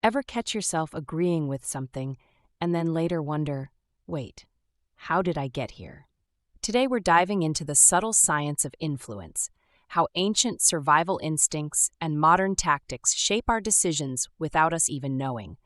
Ever catch yourself agreeing with something and then later wonder, wait, how did I get here? Today we're diving into the subtle science of influence, how ancient survival instincts and modern tactics shape our decisions without us even knowing.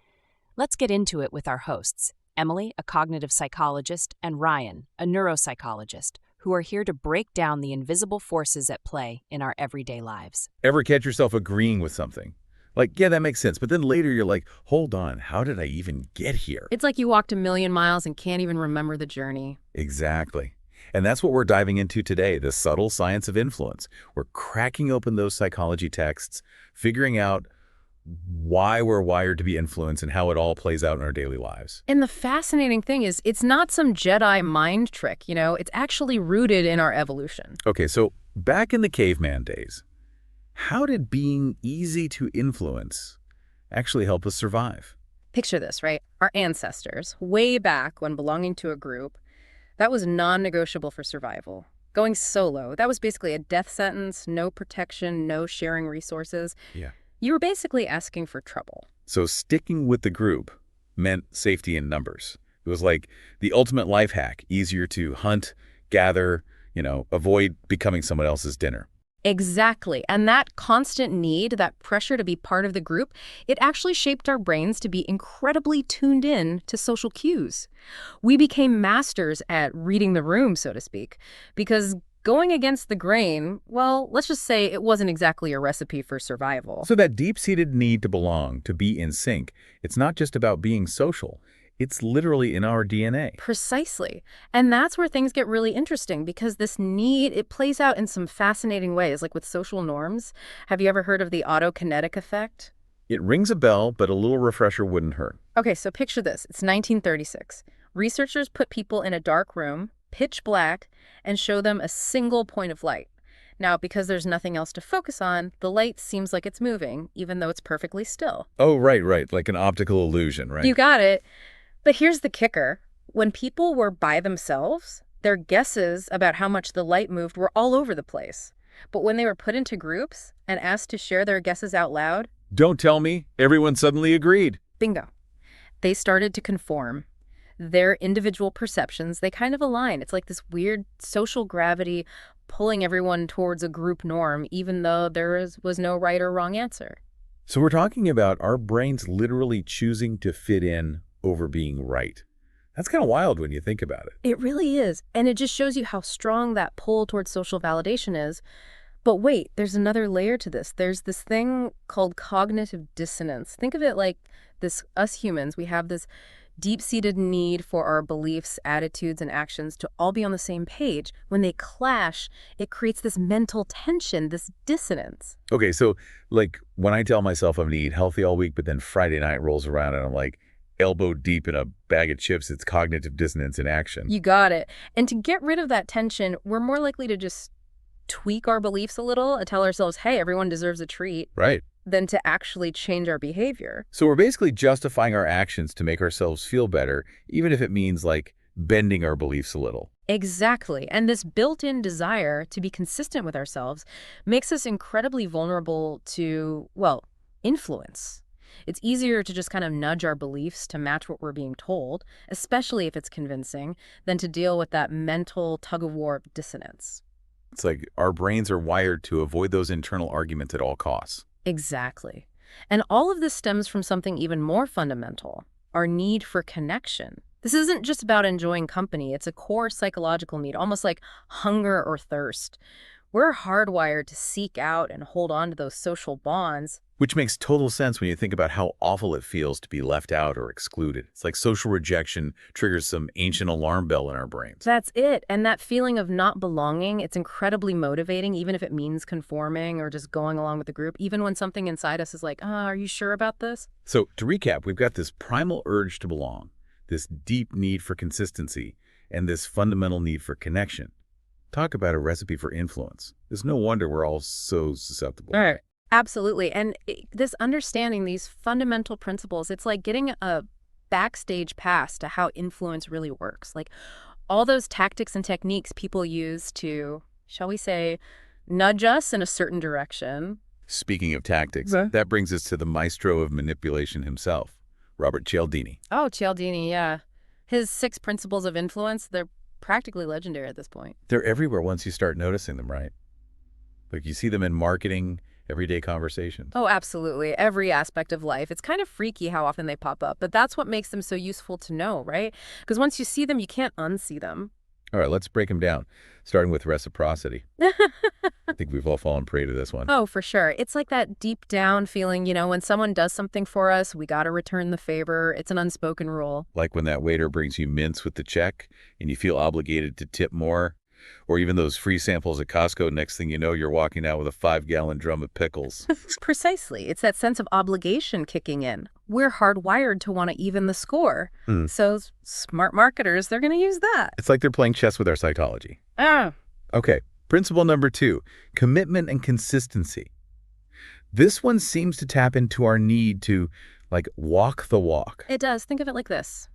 Let's get into it with our hosts, Emily, a cognitive psychologist, and Ryan, a neuropsychologist, who are here to break down the invisible forces at play in our everyday lives. Ever catch yourself agreeing with something? Like, yeah, that makes sense. But then later you're like, hold on, how did I even get here? It's like you walked a million miles and can't even remember the journey. Exactly. And that's what we're diving into today, the subtle science of influence. We're cracking open those psychology texts, figuring out why we're wired to be influenced and how it all plays out in our daily lives. And the fascinating thing is, it's not some Jedi mind trick, it's actually rooted in our evolution. Okay, so back in the caveman days, how did being easy to influence actually help us survive? Picture this, right? Our ancestors, way back when belonging to a group, that was non-negotiable for survival. Going solo, that was basically a death sentence, no protection, no sharing resources. Yeah. You were basically asking for trouble. So sticking with the group meant safety in numbers. It was like the ultimate life hack, easier to hunt, gather, avoid becoming someone else's dinner. Exactly. And that constant need, that pressure to be part of the group, it actually shaped our brains to be incredibly tuned in to social cues. We became masters at reading the room, so to speak, because going against the grain, well, let's just say it wasn't exactly a recipe for survival. So that deep-seated need to belong, to be in sync, it's not just about being social. It's literally in our DNA. Precisely. And that's where things get really interesting, because this need, it plays out in some fascinating ways, like with social norms. Have you ever heard of the autokinetic effect? It rings a bell, but a little refresher wouldn't hurt. Okay, so picture this. It's 1936. Researchers put people in a dark room, pitch black, and show them a single point of light. Now, because there's nothing else to focus on, the light seems like it's moving, even though it's perfectly still. Oh, right. Like an optical illusion, right? You got it. But here's the kicker. When people were by themselves, their guesses about how much the light moved were all over the place. But when they were put into groups and asked to share their guesses out loud, don't tell me, everyone suddenly agreed. Bingo. They started to conform. Their individual perceptions, they kind of align. It's like this weird social gravity pulling everyone towards a group norm, even though there was no right or wrong answer. So we're talking about our brains literally choosing to fit in over being right. That's kind of wild when you think about it. It really is. And it just shows you how strong that pull towards social validation is. But wait, there's another layer to this. There's this thing called cognitive dissonance. Think of it like this, us humans, we have this deep-seated need for our beliefs, attitudes, and actions to all be on the same page. When they clash, it creates this mental tension, this dissonance. Okay, so like when I tell myself I'm going to eat healthy all week, but then Friday night rolls around and I'm like, elbow deep in a bag of chips, it's cognitive dissonance in action. You got it. And to get rid of that tension, we're more likely to just tweak our beliefs a little and tell ourselves, hey, everyone deserves a treat. Right. Than to actually change our behavior. So we're basically justifying our actions to make ourselves feel better, even if it means like bending our beliefs a little. Exactly. And this built-in desire to be consistent with ourselves makes us incredibly vulnerable to, well, influence. It's easier to just kind of nudge our beliefs to match what we're being told, especially if it's convincing, than to deal with that mental tug-of-war of dissonance. It's like our brains are wired to avoid those internal arguments at all costs. Exactly. And all of this stems from something even more fundamental, our need for connection. This isn't just about enjoying company. It's a core psychological need, almost like hunger or thirst. We're hardwired to seek out and hold on to those social bonds. Which makes total sense when you think about how awful it feels to be left out or excluded. It's like social rejection triggers some ancient alarm bell in our brains. That's it. And that feeling of not belonging, it's incredibly motivating, even if it means conforming or just going along with the group, even when something inside us is like, are you sure about this? So to recap, we've got this primal urge to belong, this deep need for consistency, and this fundamental need for connection. Talk about a recipe for influence. There's no wonder we're all so susceptible. All right. Absolutely. And this understanding these fundamental principles, it's like getting a backstage pass to how influence really works. Like all those tactics and techniques people use to, shall we say, nudge us in a certain direction. Speaking of tactics, Okay. that brings us to the maestro of manipulation himself, Robert Cialdini. Oh, Cialdini, yeah. His 6 principles of influence, they're practically legendary at this point. They're everywhere once you start noticing them, right? Like you see them in marketing, everyday conversations. Oh, absolutely. Every aspect of life. It's kind of freaky how often they pop up, but that's what makes them so useful to know, right? Because once you see them, you can't unsee them. All right, let's break them down, starting with reciprocity. I think we've all fallen prey to this one. Oh, for sure. It's like that deep down feeling, when someone does something for us, we got to return the favor. It's an unspoken rule. Like when that waiter brings you mints with the check and you feel obligated to tip more, or even those free samples at Costco, next thing you know, you're walking out with a 5-gallon drum of pickles. Precisely. It's that sense of obligation kicking in. We're hardwired to want to even the score. So smart marketers, they're going to use that. It's like they're playing chess with our psychology. Ah. Okay, principle number 2, commitment and consistency. This one seems to tap into our need to, walk the walk. It does. Think of it like this.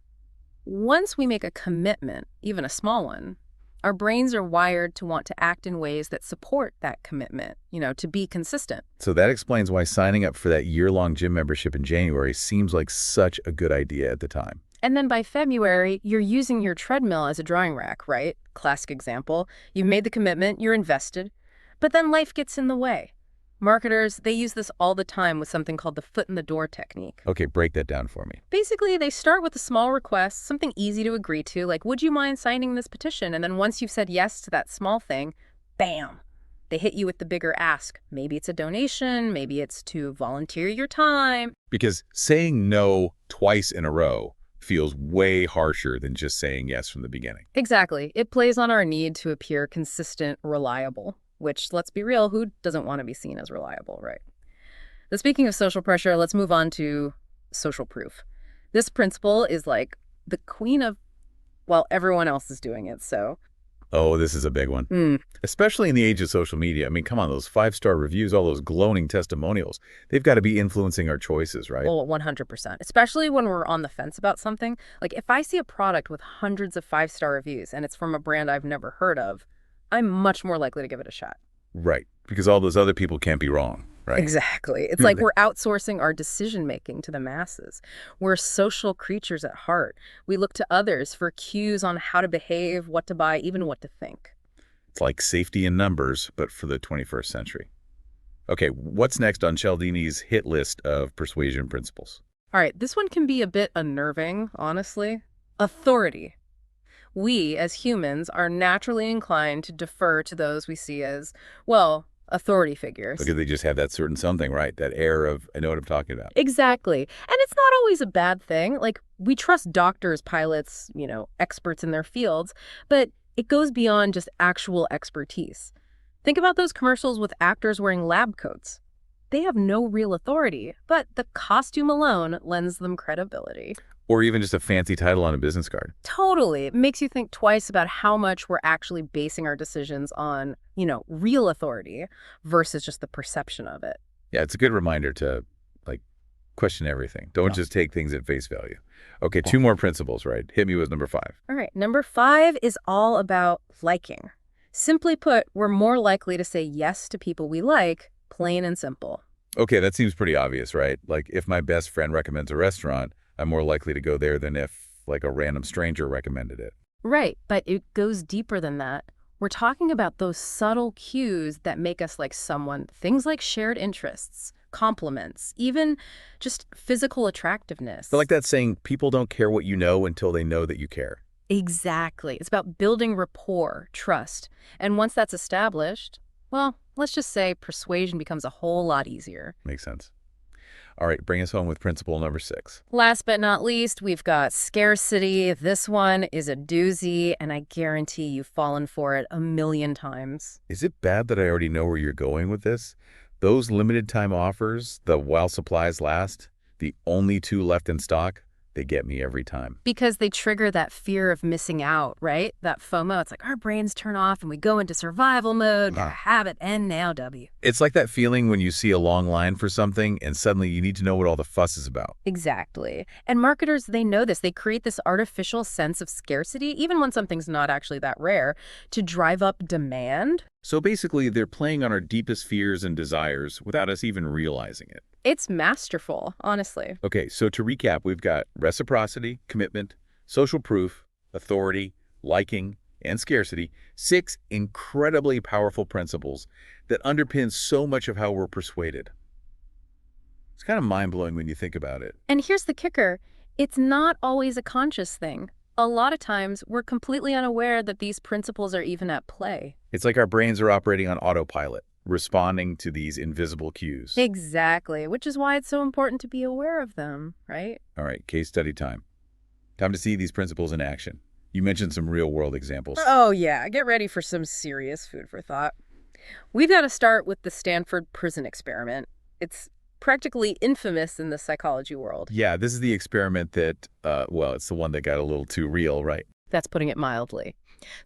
Once we make a commitment, even a small one, our brains are wired to want to act in ways that support that commitment, to be consistent. So that explains why signing up for that year-long gym membership in January seems like such a good idea at the time. And then by February, you're using your treadmill as a drawing rack, right? Classic example. You've made the commitment, you're invested, but then life gets in the way. Marketers, they use this all the time with something called the foot in the door technique. Okay, break that down for me. Basically, they start with a small request, something easy to agree to, like, would you mind signing this petition? And then once you've said yes to that small thing, bam, they hit you with the bigger ask. Maybe it's a donation, maybe it's to volunteer your time. Because saying no twice in a row feels way harsher than just saying yes from the beginning. Exactly. It plays on our need to appear consistent, reliable. Which, let's be real, who doesn't want to be seen as reliable, right? But speaking of social pressure, let's move on to social proof. This principle is like the queen of, everyone else is doing it, so. Oh, this is a big one. Especially in the age of social media. I mean, come on, those 5-star reviews, all those glowing testimonials, they've got to be influencing our choices, right? Well, 100%. Especially when we're on the fence about something. Like, if I see a product with hundreds of 5-star reviews and it's from a brand I've never heard of, I'm much more likely to give it a shot. Right, because all those other people can't be wrong, right? Exactly. It's like we're outsourcing our decision-making to the masses. We're social creatures at heart. We look to others for cues on how to behave, what to buy, even what to think. It's like safety in numbers, but for the 21st century. Okay, what's next on Cialdini's hit list of persuasion principles? All right, this one can be a bit unnerving, honestly. Authority. We, as humans, are naturally inclined to defer to those we see as, authority figures. Because they just have that certain something, right? That air of, I know what I'm talking about. Exactly. And it's not always a bad thing. Like, we trust doctors, pilots, experts in their fields, but it goes beyond just actual expertise. Think about those commercials with actors wearing lab coats. They have no real authority, but the costume alone lends them credibility. Or even just a fancy title on a business card. Totally. It makes you think twice about how much we're actually basing our decisions on, real authority versus just the perception of it. Yeah, it's a good reminder to, question everything. Don't just take things at face value. Okay, 2 more principles, right? Hit me with number 5. All right. Number 5 is all about liking. Simply put, we're more likely to say yes to people we like, plain and simple. Okay, that seems pretty obvious, right? Like, if my best friend recommends a restaurant, I'm more likely to go there than if, a random stranger recommended it. Right, but it goes deeper than that. We're talking about those subtle cues that make us like someone, things like shared interests, compliments, even just physical attractiveness. But like that saying, people don't care what you know until they know that you care. Exactly. It's about building rapport, trust. And once that's established, let's just say persuasion becomes a whole lot easier. Makes sense. All right, bring us home with principle number 6. Last but not least, we've got scarcity. This one is a doozy, and I guarantee you've fallen for it a million times. Is it bad that I already know where you're going with this? Those limited time offers, the while supplies last, the only 2 left in stock, they get me every time. Because they trigger that fear of missing out, right? That FOMO. It's like our brains turn off and we go into survival mode. Gotta have it, and now W. It's like that feeling when you see a long line for something and suddenly you need to know what all the fuss is about. Exactly. And marketers, they know this. They create this artificial sense of scarcity, even when something's not actually that rare, to drive up demand. So basically, they're playing on our deepest fears and desires without us even realizing it. It's masterful, honestly. Okay, so to recap, we've got reciprocity, commitment, social proof, authority, liking, and scarcity, 6 incredibly powerful principles that underpin so much of how we're persuaded. It's kind of mind-blowing when you think about it. And here's the kicker. It's not always a conscious thing. A lot of times, we're completely unaware that these principles are even at play. It's like our brains are operating on autopilot, responding to these invisible cues. Exactly, which is why it's so important to be aware of them, right? All right, case study time. Time to see these principles in action. You mentioned some real-world examples. Oh yeah, get ready for some serious food for thought. We've got to start with the Stanford prison experiment. It's practically infamous in the psychology world. Yeah, this is the experiment that, well, it's the one that got a little too real, right? That's putting it mildly.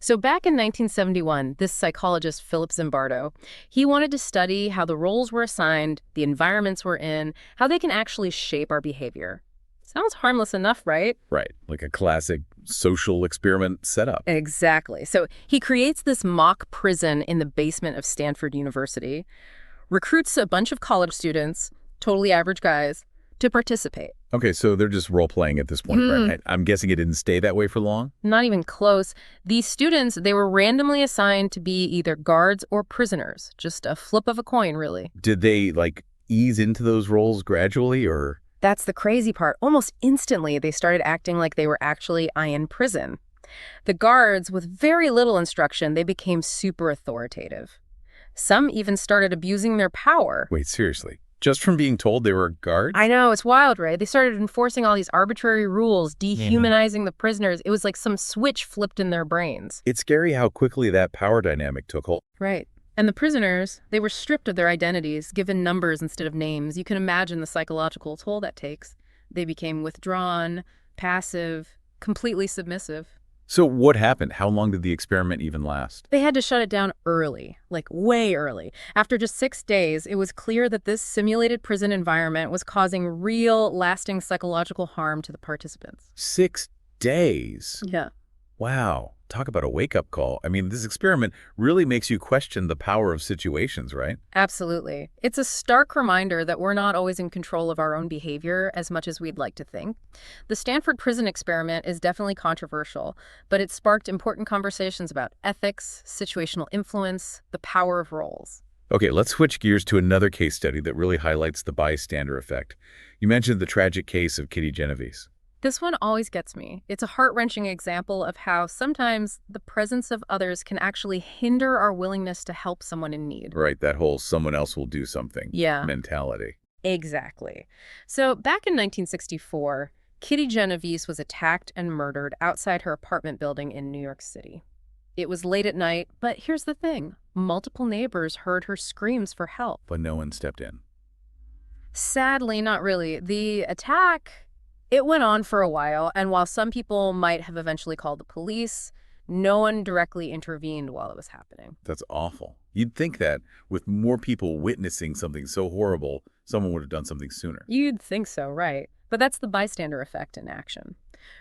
So back in 1971, this psychologist, Philip Zimbardo, he wanted to study how the roles were assigned, the environments we're in, how they can actually shape our behavior. Sounds harmless enough, right? Right, like a classic social experiment setup. Exactly. So he creates this mock prison in the basement of Stanford University, recruits a bunch of college students, totally average guys, to participate. Okay, so they're just role-playing at this point, right? I'm guessing it didn't stay that way for long? Not even close. These students, they were randomly assigned to be either guards or prisoners. Just a flip of a coin, really. Did they, like, ease into those roles gradually, or...? That's the crazy part. Almost instantly, they started acting like they were actually in prison. The guards, with very little instruction, they became super authoritative. Some even started abusing their power. Wait, seriously? Just from being told they were guards? I know, it's wild, right? They started enforcing all these arbitrary rules, dehumanizing the prisoners. It was like some switch flipped in their brains. It's scary how quickly that power dynamic took hold. Right. And the prisoners, they were stripped of their identities, given numbers instead of names. You can imagine the psychological toll that takes. They became withdrawn, passive, completely submissive. So what happened? How long did the experiment even last? They had to shut it down early, like way early. After just 6 days, it was clear that this simulated prison environment was causing real, lasting psychological harm to the participants. 6 days? Yeah. Wow. Talk about a wake-up call. I mean, this experiment really makes you question the power of situations, right? Absolutely. It's a stark reminder that we're not always in control of our own behavior as much as we'd like to think. The Stanford prison experiment is definitely controversial, but it sparked important conversations about ethics, situational influence, the power of roles. Okay, let's switch gears to another case study that really highlights the bystander effect. You mentioned the tragic case of Kitty Genovese. This one always gets me. It's a heart-wrenching example of how sometimes the presence of others can actually hinder our willingness to help someone in need. Right, that whole someone else will do something mentality. Exactly. So back in 1964, Kitty Genovese was attacked and murdered outside her apartment building in New York City. It was late at night, but here's the thing. Multiple neighbors heard her screams for help. But no one stepped in. Sadly, not really. The attack... It went on for a while, and while some people might have eventually called the police, no one directly intervened while it was happening. That's awful. You'd think that with more people witnessing something so horrible, someone would have done something sooner. You'd think so, right? But that's the bystander effect in action.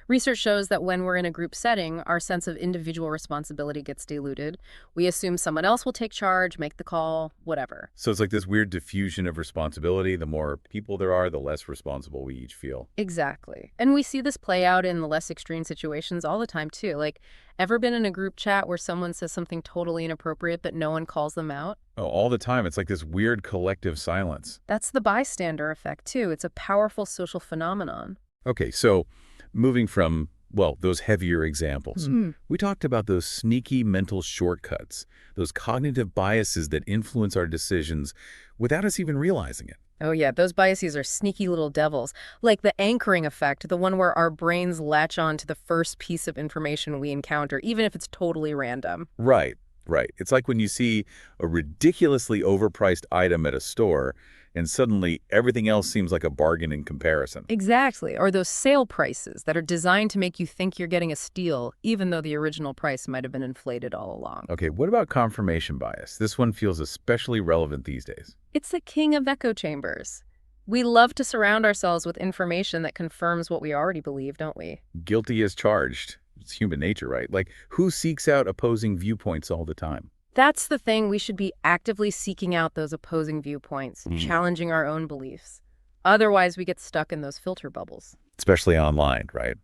Research shows that when we're in a group setting, our sense of individual responsibility gets diluted. We assume someone else will take charge, make the call, whatever. So it's like this weird diffusion of responsibility. The more people there are, the less responsible we each feel. Exactly. And we see this play out in the less extreme situations all the time, too. Like, ever been in a group chat where someone says something totally inappropriate but no one calls them out? Oh, all the time. It's like this weird collective silence. That's the bystander effect, too. It's a powerful social phenomenon. Okay, so moving from, well, those heavier examples, we talked about those sneaky mental shortcuts, those cognitive biases that influence our decisions without us even realizing it. Oh yeah, those biases are sneaky little devils. Like the anchoring effect, the one where our brains latch on to the first piece of information we encounter, even if it's totally random. Right, right. It's like when you see a ridiculously overpriced item at a store, and suddenly everything else seems like a bargain in comparison. Exactly. Or those sale prices that are designed to make you think you're getting a steal, even though the original price might have been inflated all along. Okay, what about confirmation bias? This one feels especially relevant these days. It's the king of echo chambers. We love to surround ourselves with information that confirms what we already believe, don't we? Guilty as charged. It's human nature, right? Like, who seeks out opposing viewpoints all the time? That's the thing. We should be actively seeking out those opposing viewpoints, challenging our own beliefs. Otherwise, we get stuck in those filter bubbles. Especially online, right?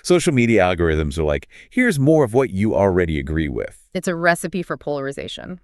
Social media algorithms are like, here's more of what you already agree with. It's a recipe for polarization.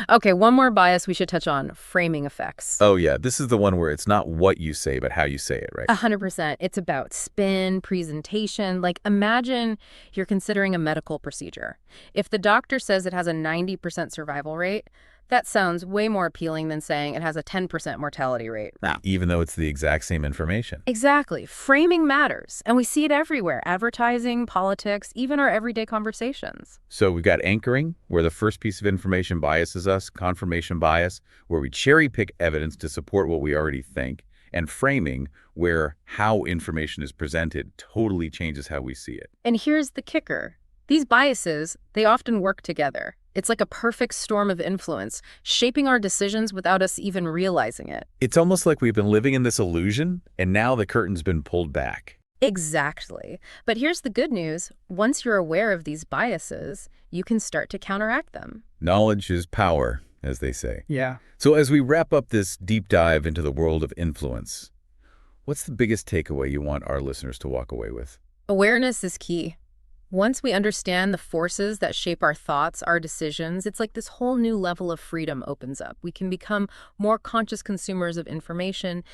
Okay, one more bias we should touch on, framing effects. Oh yeah, this is the one where it's not what you say, but how you say it, right? 100%. It's about spin, presentation. Like, imagine you're considering a medical procedure. If the doctor says it has a 90% survival rate, that sounds way more appealing than saying it has a 10% mortality rate. Even though it's the exact same information. Exactly. Framing matters. And we see it everywhere. Advertising, politics, even our everyday conversations. So we've got anchoring, where the first piece of information biases us, confirmation bias, where we cherry pick evidence to support what we already think, and framing, where how information is presented totally changes how we see it. And here's the kicker. These biases, they often work together. It's like a perfect storm of influence, shaping our decisions without us even realizing it. It's almost like we've been living in this illusion, and now the curtain's been pulled back. Exactly. But here's the good news. Once you're aware of these biases, you can start to counteract them. Knowledge is power, as they say. Yeah. So as we wrap up this deep dive into the world of influence, what's the biggest takeaway you want our listeners to walk away with? Awareness is key. Once we understand the forces that shape our thoughts, our decisions, it's like this whole new level of freedom opens up. We can become more conscious consumers of information,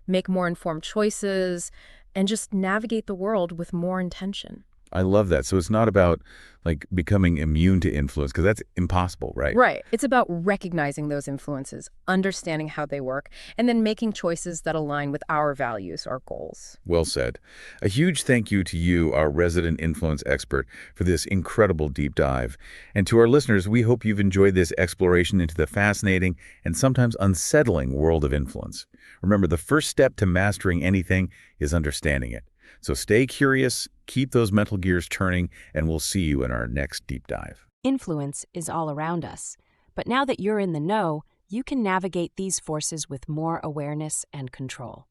make more informed choices, and just navigate the world with more intention. I love that. So it's not about like becoming immune to influence, because that's impossible, right? Right. It's about recognizing those influences, understanding how they work, and then making choices that align with our values, our goals. Well said. A huge thank you to you, our resident influence expert, for this incredible deep dive. And to our listeners, we hope you've enjoyed this exploration into the fascinating and sometimes unsettling world of influence. Remember, the first step to mastering anything is understanding it. So stay curious, keep those mental gears turning, and we'll see you in our next deep dive. Influence is all around us, but now that you're in the know, you can navigate these forces with more awareness and control.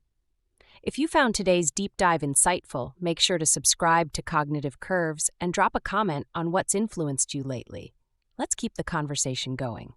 If you found today's deep dive insightful, make sure to subscribe to Cognitive Curves and drop a comment on what's influenced you lately. Let's keep the conversation going.